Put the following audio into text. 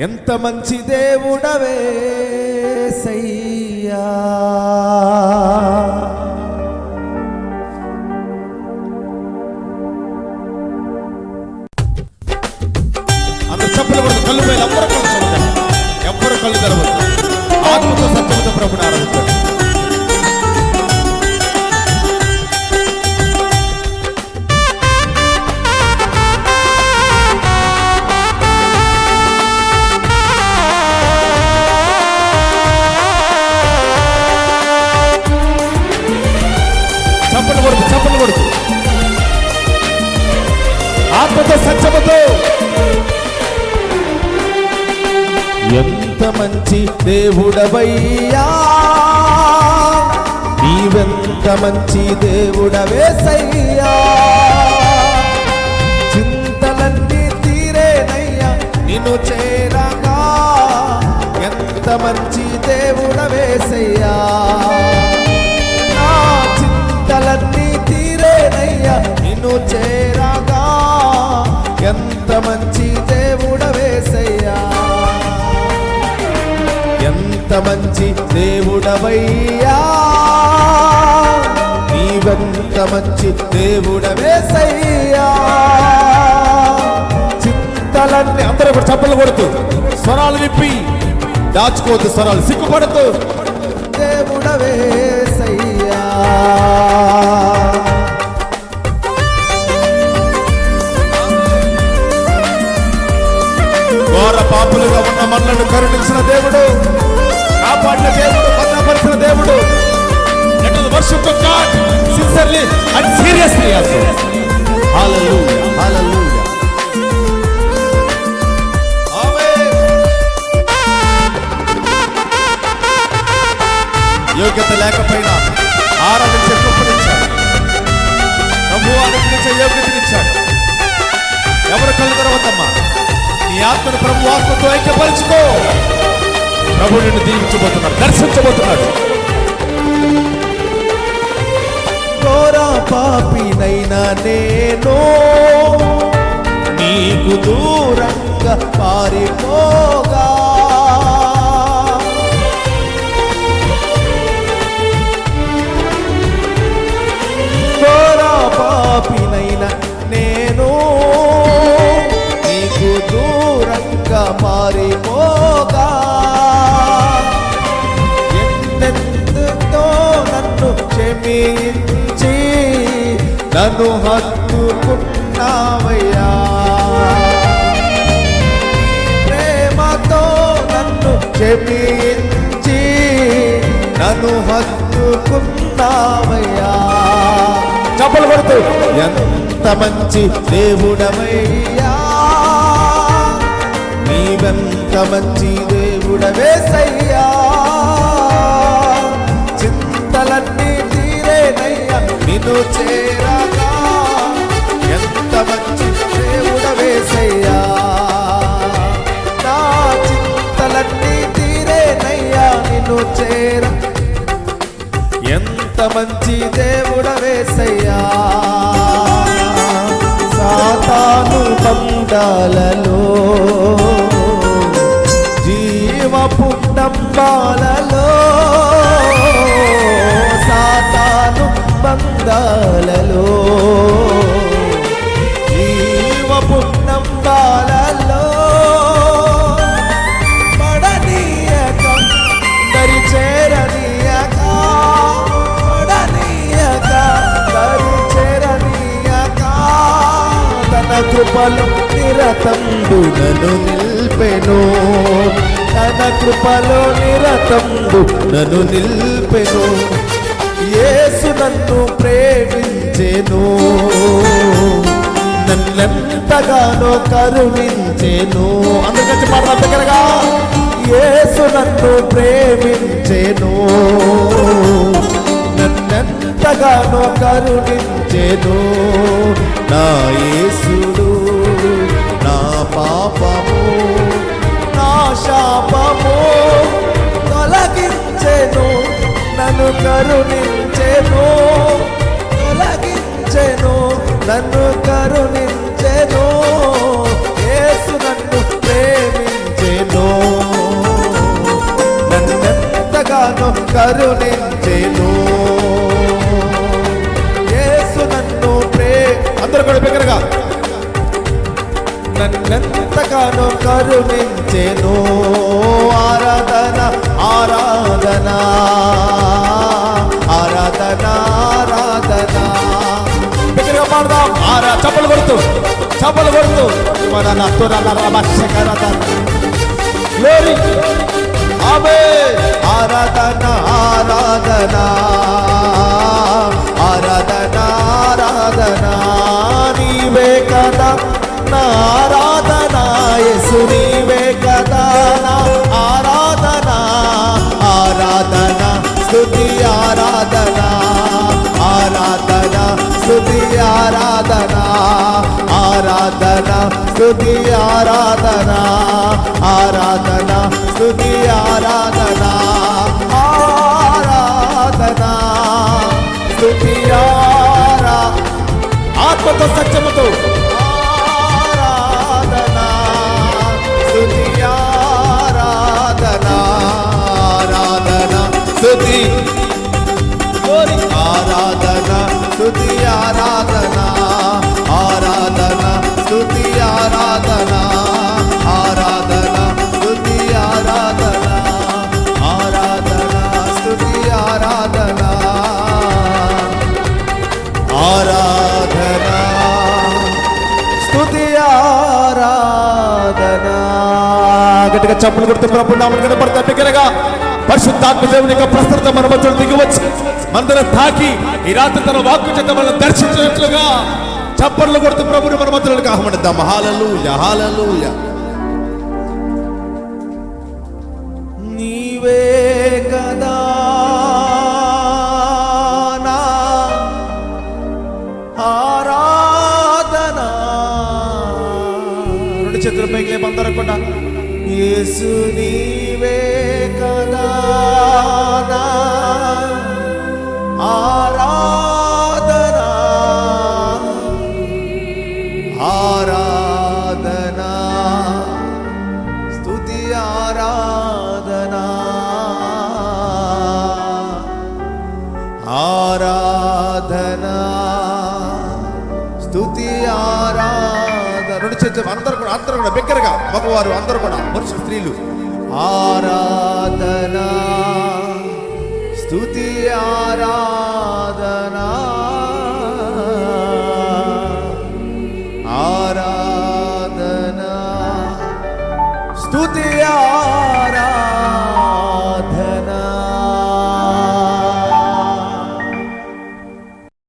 ఎంత మంచి దేవుడవే సయ్యా. అందరు చప్పలు కొడుతూ కళ్ళు పైన ఎవ్వరు కళ్ళు తెరవద్దు. ఆత్మతో సత్యంతో ప్రభుని ఆరాధించండి. చప్పలు కొడుతూ ఆత్మతో సత్యముతో. ఎంత మంచి దేవుడవయ్యా, నీవెంత మంచి దేవుడవే సయ్యా. చింతలన్నీ తీరేనయ్యా నిన్ను చేరగా, ఎంత మంచి దేవుడవే సయ్యా. చింతలన్నీ తీరేనయ్యా నిన్ను చేరగా, ఎంత మంచి దేవుడవే సయ్యా. ఎంత మంచి దేవుడవయ్యా, నీవెంత మంచి దేవుడవే సయ్యా. చింతలన్నీ అందరూ కూడా చప్పలు కొడుతూ స్వరాలు విప్పి దాచుకోవద్దు, స్వరాలు సిగ్గుపడుతూ దేవుడవే సయ్యా. ఘోర పాపులుగా ఉన్న మనలను కరుణించిన దేవుడు, కాపాడిన దేవుడు, భద్రపరిచిన దేవుడు. Let us worship God sincerely and seriously also. Hallelujah, hallelujah. Amen. యోగ్యత లేకపోయినా ఆరాధించే కృపనిచ్చాడు ప్రభువు, ఆరాధించే యోగ్యతనిచ్చాడు. ఎవరు కళ్ళు తెరవద్దమ్మా, నీ ఆత్మను ప్రభు ఆత్మతో ఐక్యపరుచుకో. ప్రభు నిన్ను దీవించబోతున్నాడు, దర్శించబోతున్నాడు. ఘోర పాపినైనా నేను నీకు దూరంగా పారిపోగా, ఘోర పాపినైనా నేను నీకు దూరంగా పారిపోగా, ఎన్నెందుతో నన్ను క్షమించి నన్ను హత్తుకున్నావయ్యా. ప్రేమతో నన్ను క్షమించి నన్ను హత్తుకున్నావయ్యా. చప్పలు కొడుతూ ఎంత మంచి దేవుడవయ్యా, నీవెంత మంచి దేవుడవే సయ్యా. చింతలన్నీ తీరేనయ్యా నిన్ను చేరగా, ఎంత మంచి దేవుడవే సయ్యా. నా చింతలన్నీ తీరేనయ్యా నిన్ను చేర, ఎంత మంచి దేవుడవే సయ్యా. సాతాను బంధాలలో, జీవపు డంబాలలో, సాతాను బంధాలలో, జీవపు డంబాలలో పడనీయక, దరి చేరనీయక, పడనీయక, దరి చేరనీయక, తన కృపలో నిరతండు నన్ను నిల్పెను, తన కృపలో నిరతండు నన్ను నిల్పెను. యేసు నన్ను ప్రేమించెను, నన్నెంతగానో కరుణించెను. అందుకని పాట దగ్గరగా, యేసు నన్ను ప్రేమించెను, నన్నెంతగానో కరుణించెను. నా యేసుడు నా పాపము నా శాపము తొలగించెను, నన్ను కరుణించెను, తొలగించెను, నన్ను కరుణించెను. యేసు నన్ను ప్రేమించెను, నన్నెంతగానో కరుణించెను. యేసు నన్ను అందరూ కూడా బిగ్గరగా నన్నెంతగానో కరుణించెను. ఆరాధన ఆరాధన ఆరాధన ఆరాధన. బిగ్గరగా పాడదాం. చప్పలు కొడుతూ మన గ్లోరీ. ఆమేన్. ఆరాధన ఆరాధన ఆరాధన ఆరాధన. నీవే కదా నా ఆరాధన, యేసు నీవే కదా నా ఆరాధన. ఆరాధన స్తుతి ఆరాధన ఆరాధన స్తుతి ఆరాధన ఆరాధన స్తుతి ఆరాధన ఆరాధన స్తుతి ఆరాధన ఆరాధన స్తుతి ఆత్మతో సత్యముతో ఆరాధన స్తుతి ఆరాధన ఆరాధన స్తుతి ఆరాధన స్తుతి ఆరాధన ఆరాధన స్తుతి ఆరాధన ఆరాధన స్తుతి ఆరాధన ఆరాధన స్తుతి ఆరాధన ఆరాధన స్తుతి ఆరాధన. గట్టిగా చప్పులు కొడుతూ ప్రభు నామమున కనపడతా బిగ్గరగా. పరిశుద్ధాత్మ దేవుని యొక్క ప్రస్తుత మన మధ్యలో దిగి వచ్చి మనల్ని తాకి ఈ రాత్రి తన వాక్కు చేత మనల్ని దర్శించినట్లుగా చప్పట్లు కొడుతూ ప్రభుని మన మధ్యలోకి ఆహ్వానిద్దాం. హల్లెలూయా హల్లెలూయా. నీవే కదా నా ఆరాధన. రెండు చేతుల పైకి లేపు అందరూ కూడా. యేసు నీవే కదా నా ఆరాధన ఆరాధన స్తుతి ఆరాధన ఆరాధన స్తుతి ఆరాధన. రెండు చేతులు అందరూ కూడా బిగ్గరగా. మగవారు అందరూ కూడా, పురుష స్త్రీలు. ఆరాధన స్తుతి ఆరాధన ఆరాధన స్తుతి ఆరాధన